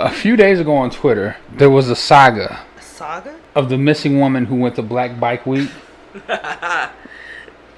A few days ago on Twitter, there was a saga. A saga? Of the missing woman who went to Black Bike Week.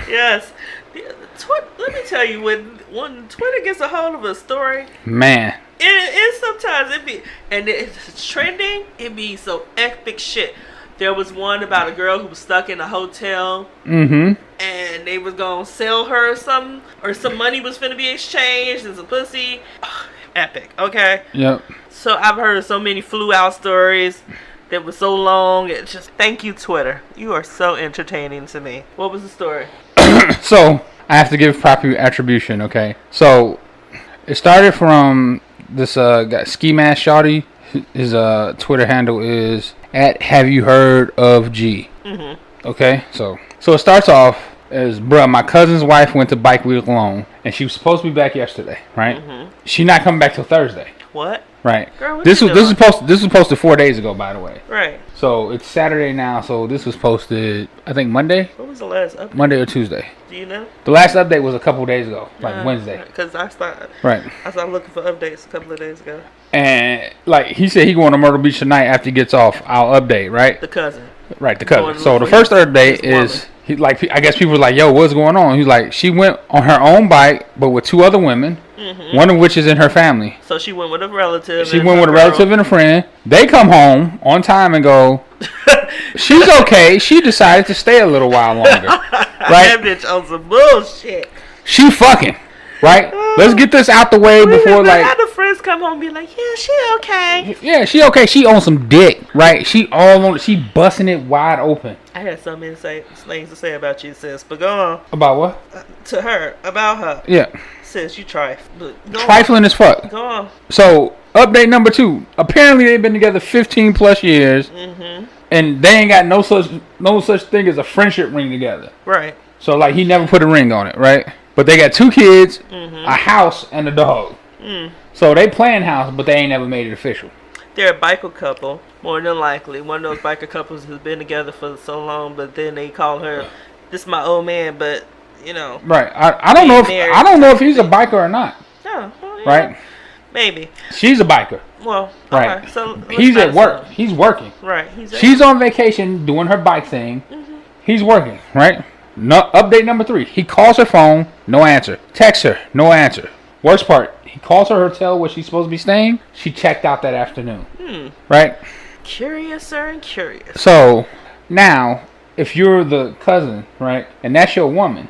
Yes. Let me tell you, when Twitter gets a hold of a story, man, it sometimes it be, and it's trending. It be so epic shit. There was one about a girl who was stuck in a hotel, and they was gonna sell her something, or some money was finna be exchanged and some pussy. Epic, okay. Yep. So I've heard so many flew out stories that was so long. It's just, thank you, Twitter. You are so entertaining to me. What was the story? So I have to give proper attribution, okay? So it started from this guy, Ski Mask Shawty. His Twitter handle is @HaveYouHeardOfG. Okay, so it starts off as, bruh, my cousin's wife went to Bike Week alone, and she was supposed to be back yesterday, right? She not coming back till Thursday. What? Right. Girl, what this you was doing? this was posted 4 days ago, by the way. Right. So it's Saturday now. So this was posted, I think, Monday. What was the last update? Monday or Tuesday. Do you know? The last update was a couple days ago, like Wednesday. Because I started looking for updates a couple of days ago. And like he said, he going to Myrtle Beach tonight after he gets off. I'll update, right? The cousin. Right, the cousin. So the first update is he, like, I guess people were like, "Yo, what's going on?" He's like, she went on her own bike, but with two other women. One of which is in her family. So she went with a relative. She went with a relative and a friend. They come home on time and go, she's okay. She decided to stay a little while longer. Right? That bitch on some bullshit. She fucking. Right? Let's get this out the way before, like. How the friends come home and be like, yeah, she okay. Yeah, she okay. She on some dick. Right? She busting it wide open. I had so many things to say about you, sis. But go on. About what? To her. About her. Yeah. Sis, you trifling as fuck. Go on. So, update number 2. Apparently, they've been together 15 plus years, and they ain't got no such thing as a friendship ring together. Right. So, like, he never put a ring on it, right? But they got 2 kids, a house, and a dog. So they playing house, but they ain't never made it official. They're a biker couple, more than likely. One of those biker couples who's been together for so long, but then they call her, "This is my old man," but. You know, right? I don't know if he's a biker or not. No, well, yeah, right? Maybe she's a biker. Well, right. Okay, so he's at work. He's working. Right. She's on vacation doing her bike thing. He's working. Right. No, update number 3. He calls her phone, no answer. Texts her, no answer. Worst part, he calls her hotel where she's supposed to be staying. She checked out that afternoon. Right. Curiouser and curious. So now, if you're the cousin, right, and that's your woman,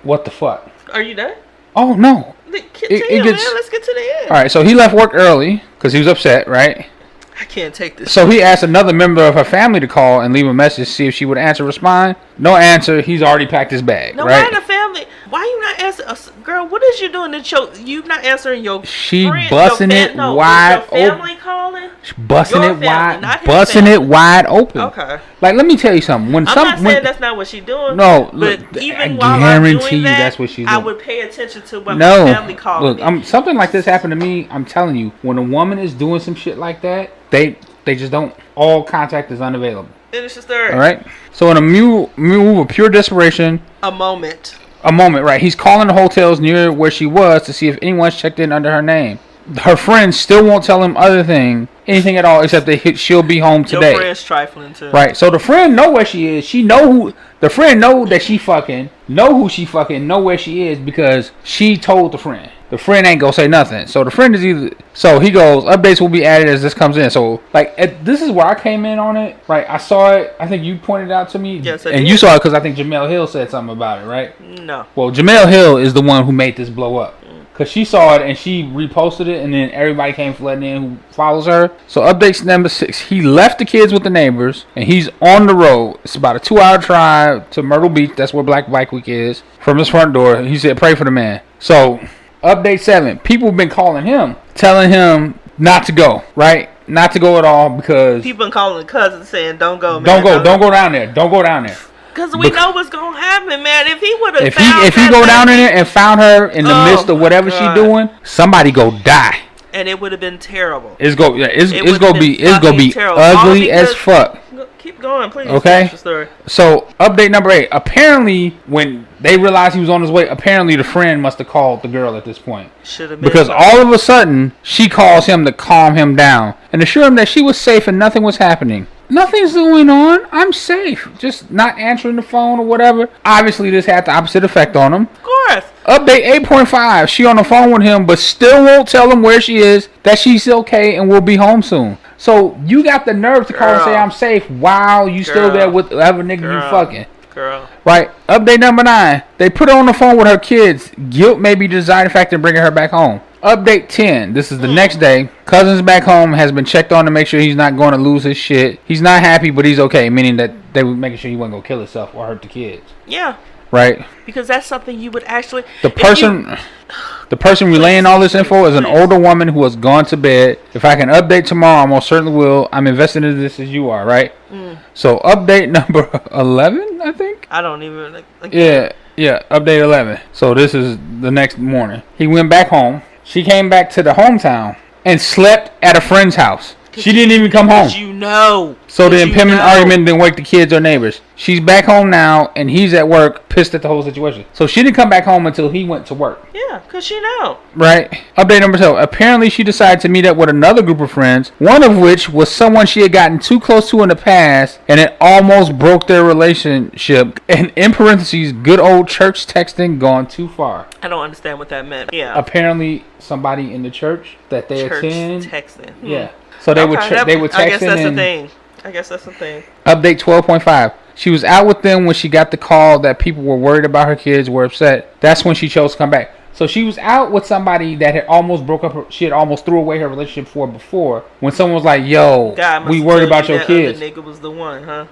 what the fuck? Are you done? Oh, no. Let's get to the end. All right, so he left work early because he was upset, right? I can't take this. So he asked another member of her family to call and leave a message, see if she would answer, respond. No answer. He's already packed his bag, no, right? Why the family? Why you not answering? Girl, what is you doing that you not answering your She friend, busting it wide open. Your family calling? Busting it wide open. Okay. Like, let me tell you something. I'm not saying that's not what she's doing. No, but look, even I while guarantee I'm doing you that, that's what she's doing. I would pay attention to what my family called me. Look, something like this happened to me. I'm telling you, when a woman is doing some shit like that, they just don't. All contact is unavailable. Finish the story. All right. So in a move of pure desperation, a moment, right? He's calling the hotels near where she was to see if anyone's checked in under her name. Her friends still won't tell him anything at all, except that she'll be home today. Your friend's trifling too. Right. So the friend know where she is. The friend know that she fucking, know who she fucking, know where she is because she told the friend. The friend ain't gonna say nothing. So the friend is so he goes, updates will be added as this comes in. So like this is where I came in on it. Right. I saw it. I think you pointed it out to me. Yes, and you saw it because I think Jamel Hill said something about it, right? No. Well, Jamel Hill is the one who made this blow up. Because she saw it and she reposted it, and then everybody came flooding in who follows her. So updates number 6. He left the kids with the neighbors, and he's on the road. It's about a 2-hour drive to Myrtle Beach. That's where Black Bike Week is. From his front door, he said, pray for the man. So update 7. People have been calling him, telling him not to go, right? Not to go at all because... People been calling the cousin saying, don't go, man. Don't go down there. Don't go down there. Because we know what's going to happen, man. If he would have if he go down in there and found her in the midst of whatever she doing, somebody go die. And it would have been terrible. It's gonna be ugly as fuck. Keep Go on, please. Okay. Finish the story. So, update number 8. Apparently, when they realized he was on his way, apparently the friend must have called the girl at this point. Should have been. Because all of a sudden, she calls him to calm him down and assure him that she was safe and nothing was happening. Nothing's going on. I'm safe. Just not answering the phone or whatever. Obviously, this had the opposite effect on him. Of course. Update 8.5. She on the phone with him, but still won't tell him where she is, that she's okay, and will be home soon. So, you got the nerve to call and say I'm safe while you still there with whatever nigga you fucking. Girl. Right. Update number 9. They put her on the phone with her kids. Guilt may be the deciding factor in bringing her back home. Update 10. This is the next day. Cousin's back home, has been checked on to make sure he's not going to lose his shit. He's not happy, but he's okay, meaning that they were making sure he wasn't going to kill himself or hurt the kids. Yeah. Right? Because that's something you would actually... The person relaying all this info is an older woman who has gone to bed. If I can update tomorrow, I most certainly will. I'm invested in this as you are, right? So, update number 11, I think? I don't even... Yeah, update 11. So, this is the next morning. He went back home. She came back to the hometown and slept at a friend's house. She didn't even come home. You know. So the impending argument didn't wake the kids or neighbors. She's back home now, and he's at work, pissed at the whole situation. So she didn't come back home until he went to work. Yeah, because she know. Right. Update number 12. Apparently, she decided to meet up with another group of friends, one of which was someone she had gotten too close to in the past, and it almost broke their relationship. And in parentheses, good old church texting gone too far. I don't understand what that meant. Yeah. Apparently, somebody in the church that they attend. Texting. Yeah. So they would text. I guess that's the thing. Update 12.5. She was out with them when she got the call that people were worried about her kids, were upset. That's when she chose to come back. So she was out with somebody that had almost broke up. She had almost threw away her relationship for before. When someone was like, "Yo, we worried about your kids." That nigga was the one, huh?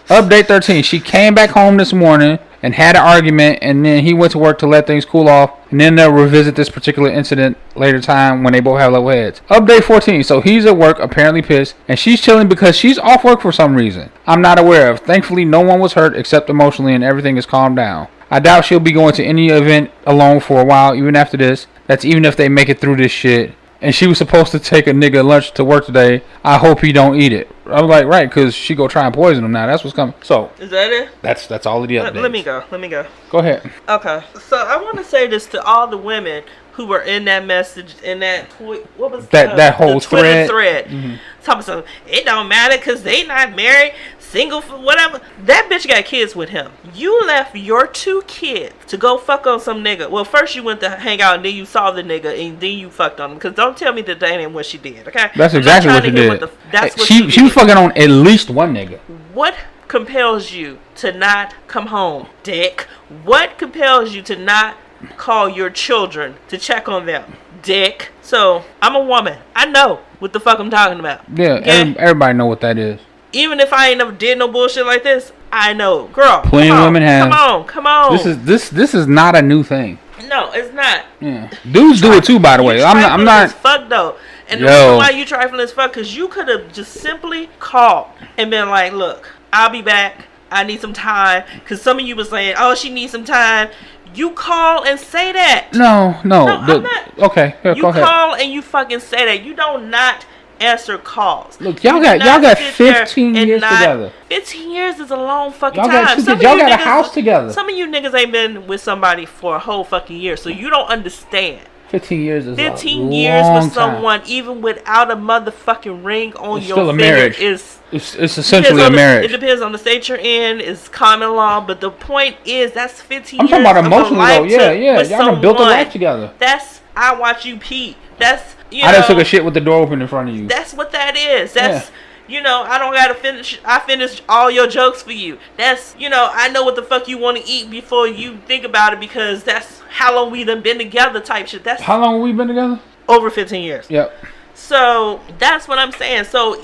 Update 13. She came back home this morning and had an argument, and then he went to work to let things cool off, and then they'll revisit this particular incident later time when they both have level heads. Update 14. So he's at work, apparently pissed, and she's chilling because she's off work for some reason I'm not aware of. Thankfully, no one was hurt except emotionally, and everything is calmed down. I doubt she'll be going to any event alone for a while, even after this. That's even if they make it through this shit. And she was supposed to take a nigga lunch to work today. I hope he don't eat it. I was like, right, because she go try and poison him now. That's what's coming. So is that it? That's all of the updates. Let me go. Go ahead. Okay. So I want to say this to all the women who were in that message, in that what was that whole thread. Mm-hmm. Talking about it don't matter because they not married, single, whatever. That bitch got kids with him. You left your 2 kids to go fuck on some nigga. Well, first you went to hang out, and then you saw the nigga, and then you fucked on him. Because don't tell me that ain't what she did. Okay. That's exactly what she did. That's what she was fucking on at least one nigga. What compels you to not come home, dick? What compels you to not call your children to check on them, dick? So I'm a woman. I know what the fuck I'm talking about. Yeah, okay? Everybody know what that is. Even if I ain't never did no bullshit like this, I know, girl. Plenty of women have. Come on. This is not a new thing. No, it's not. Yeah, dudes do it too. By the way, I'm not. As fuck though, and the reason why you trifling as fuck, because you could have just simply called and been like, "Look, I'll be back. I need some time." Because some of you was saying, "Oh, she needs some time." You call and say that. No. I'm not. Okay, here, you call and you fucking say that. You don't not answer calls. Look, y'all got 15 years together. 15 years is a long fucking time. Y'all got a house together. Some of you niggas ain't been with somebody for a whole fucking year, so you don't understand. 15 years is 15 years with someone, even without a motherfucking ring on it's your still a finger, marriage. It's essentially a marriage. It depends on the state you're in. It's common law, but the point is that's 15 I'm years. I'm talking about emotionally though. Yeah. Y'all done built a life together. That's I watch you pee. That's I just took a shit with the door open in front of you. That's what that is. That's I don't gotta finish. I finished all your jokes for you. That's I know what the fuck you want to eat before you think about it because that's how long we done been together type shit. That's how long we been together? Over 15 years. Yep. So that's what I'm saying. So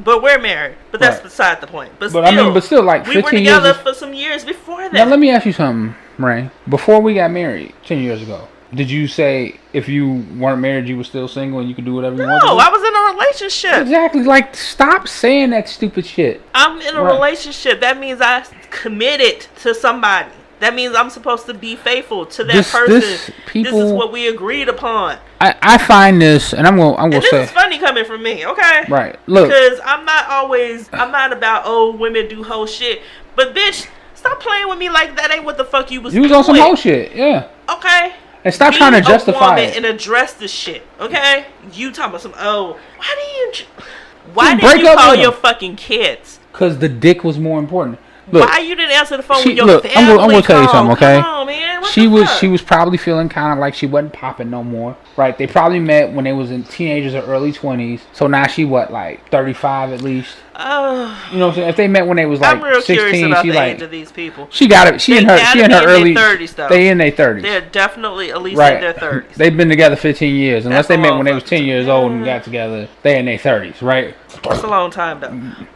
but we're married. But that's beside the point. But still, like 15 years. We were together for some years before that. Now let me ask you something, Ray. Before we got married 10 years ago, did you say if you weren't married you were still single and you could do whatever you wanted? No, I was in a relationship. Exactly. Like, stop saying that stupid shit. I'm in a relationship. That means I committed to somebody. That means I'm supposed to be faithful to that person. This is what we agreed upon. I find this, and I'm gonna say this is funny coming from me, okay? Right. Look. Because I'm not about, oh, women do whole shit. But, bitch, stop playing with me like that ain't what the fuck you was doing. You was on some whole shit, yeah. Okay? And stop trying to justify it. And address the shit, okay? You talking about some, why did you call your fucking kids? Because the dick was more important. Look, why you didn't answer the phone when your family I'm gonna tell you something, okay? Come on, man. What she the was fuck? she was probably feeling kind of like she wasn't popping no more, right? They probably met when they was in teenagers or early 20s. So now she like 35 at least. You know what I'm saying? If they met when they was like I'm real 16, curious about she the like age of these people. She got it. She in her early 30s though. They in their 30s. They're definitely at least in their 30s. They've been together 15 years. Unless they met when they was 10 years old and got together, they in their 30s, right? That's a long time though.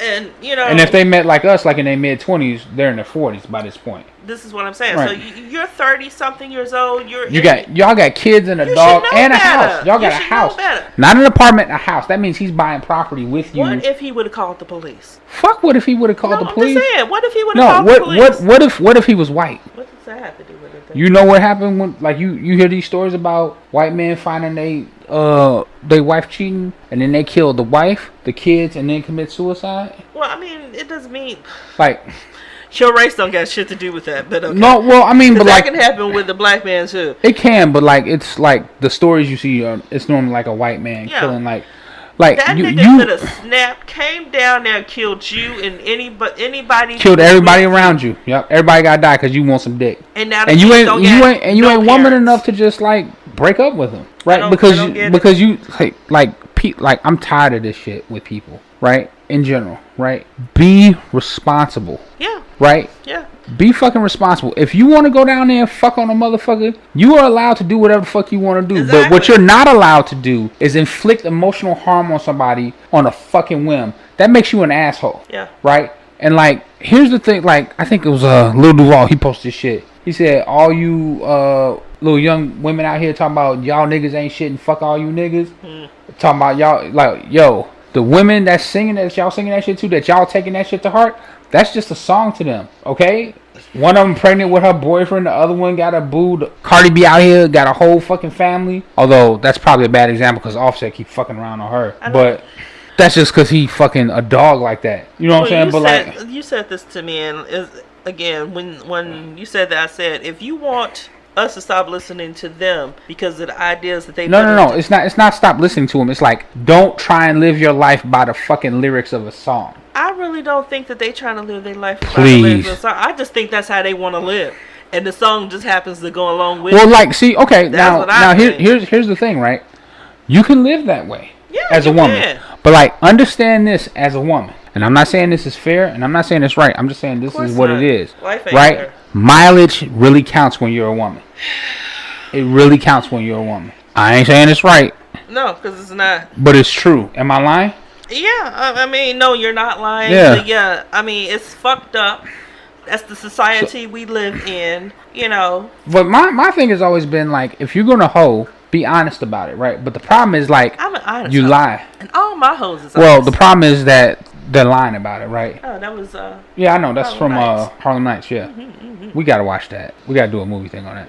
And you know. And if they met like us, like in their mid 20s, they're in their 40s by this point. This is what I'm saying. Right. So you're 30 something years old. Y'all got kids and a dog and a house. Y'all got a house, not an apartment, a house. That means he's buying property with you. What if he would have called the police? Fuck! What if he would have called the police? I'm just saying. What if he would have called the police? What if he was white? What does that have to do with it? You know what happened when like you hear these stories about white men finding they wife cheating and then they kill the wife, the kids, and then commit suicide? Well, I mean, it doesn't mean like. Your race don't got shit to do with that, but okay. No, well, I mean, but that like can happen with the black man too. It can, but like it's like the stories you see, it's normally like a white man killing like that nigga could have snapped, came down there, killed you and anybody. Killed everybody around you. Yep, everybody got to die because you want some dick. And now you ain't woman enough to just like break up with him, right? Because you like I'm tired of this shit with people, right? In general, right? Be responsible. Yeah. Right? Yeah. Be fucking responsible. If you want to go down there and fuck on a motherfucker, you are allowed to do whatever the fuck you want to do. Exactly. But what you're not allowed to do is inflict emotional harm on somebody on a fucking whim. That makes you an asshole. Yeah. Right? And like, here's the thing. Like, I think it was Lil Duval. He posted this shit. He said, all you little young women out here talking about y'all niggas ain't shit and fuck all you niggas. Talking about y'all, like, yo, the women that's singing that y'all singing that shit to, that y'all taking that shit to heart, that's just a song to them, okay? One of them pregnant with her boyfriend, the other one got a boo. Cardi B out here got a whole fucking family. Although that's probably a bad example because Offset keep fucking around on her. But that's just because he fucking a dog like that. You know what I'm saying? You said this to me, and again, when you said that, I said, if you want us to stop listening to them because of the ideas that they no, it's not stop listening to them. It's like, don't try and live your life by the fucking lyrics of a song. I really don't think that they trying to live their life by the lyrics of a song. I just think that's how they want to live, and the song just happens to go along with it. Well, like, see, okay, now here's the thing, right? You can live that way as a woman, but like, understand this as a woman. And I'm not saying this is fair, and I'm not saying it's right. I'm just saying this is what it is, right? Fair. Mileage really counts when you're a woman. It really counts when you're a woman. I ain't saying it's right. No, because it's not. But it's true. Am I lying? Yeah, I mean, no, you're not lying. Yeah, I mean, it's fucked up. That's the society we live in, you know. But my thing has always been, like, if you're going to hoe, be honest about it, right? But the problem is, like, I'm an honest you hoe. lie. And all my hoes is honest. Well, the problem is that they're lying about it, right? Oh, that was, yeah, I know. That's from Harlem Nights, yeah. We got to watch that. We got to do a movie thing on that.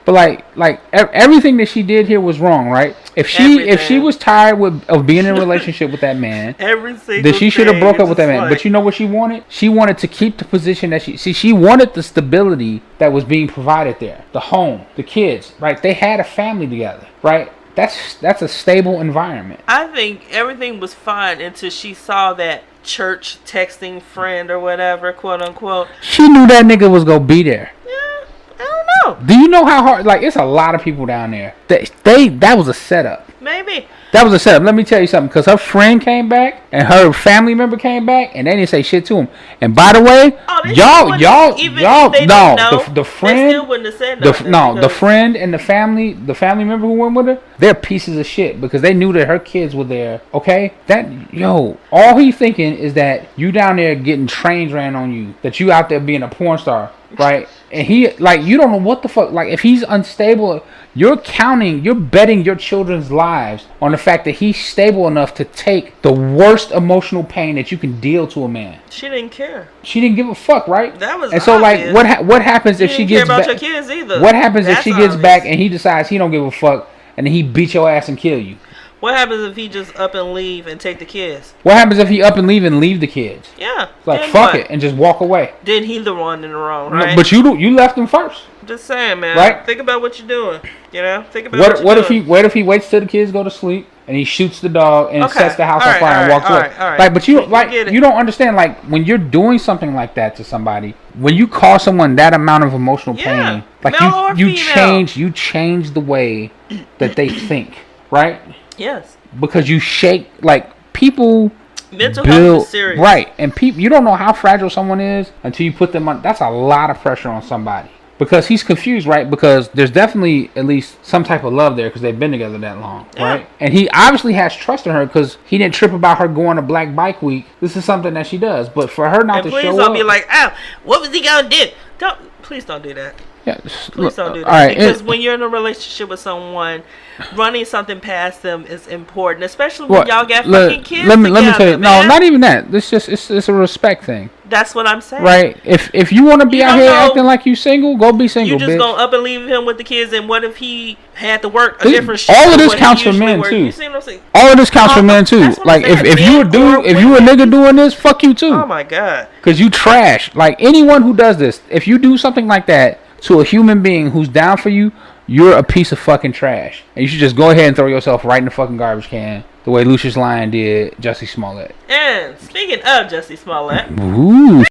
But like everything that she did here was wrong, right? If she was tired of being in a relationship with that man, then she should have broke up with that man. But you know what she wanted? She wanted to keep the position that she wanted the stability that was being provided there, the home, the kids, right? They had a family together, right? That's a stable environment. I think everything was fine until she saw that church texting friend or whatever, quote unquote. She knew that nigga was gonna be there. I don't know. Do you know how hard? Like, it's a lot of people down there. That was a setup. Maybe. That was a setup. Let me tell you something. Because her friend came back and her family member came back and they didn't say shit to him. And by the way, the friend, they still wouldn't have said nothing the friend and the family member who went with her, they're pieces of shit because they knew that her kids were there. Okay, all he thinking is that you down there getting trains ran on you, that you out there being a porn star. Right, and he, like, you don't know what the fuck, like, if he's unstable, you're betting your children's lives on the fact that he's stable enough to take the worst emotional pain that you can deal to a man. She didn't care. She didn't give a fuck, right? That was and so obvious. Like, what happens if she gets back? Your kids either. What happens if she gets back and he decides he don't give a fuck and then he beat your ass and kill you? What happens if he just up and leave and take the kids? What happens if he up and leave the kids? Yeah. Like fuck it and just walk away. Then he the one in the wrong, right? No, but you left him first. Just saying, man. Right? Think about what you're doing. You know? Think about what if he waits till the kids go to sleep and he shoots the dog and sets the house on fire and walks away? Like, but you don't understand. Like, when you're doing something like that to somebody, when you cause someone that amount of emotional pain, like you change the way that they think, right? Yes. Because you shake, like, people mental health is serious, right? And people, you don't know how fragile someone is until you put them on. That's a lot of pressure on somebody. Because he's confused, right? Because there's definitely at least some type of love there because they've been together that long, right? And he obviously has trust in her because he didn't trip about her going to Black Bike Week. This is something that she does. But for her not to show up... please don't be like, what was he going to do? Please don't do that. Yeah, please don't do that. Right, because when you're in a relationship with someone, running something past them is important. Especially when y'all got fucking kids let me tell you, man. no, not even that. It's a respect thing. That's what I'm saying. Right. If you want to be out here acting like you single, go be single, you just bitch. Gonna up and leave him with the kids, and what if he had to work a different shift? All of this counts for men too. You see what I'm saying? All of this counts for men too. Like if you a nigga doing this, fuck you too. Oh my god. Cause you trash. Like anyone who does this, if you do something like that to a human being who's down for you, you're a piece of fucking trash. And you should just go ahead and throw yourself right in the fucking garbage can. The way Lucius Lyon did Jussie Smollett. And speaking of Jussie Smollett. Ooh.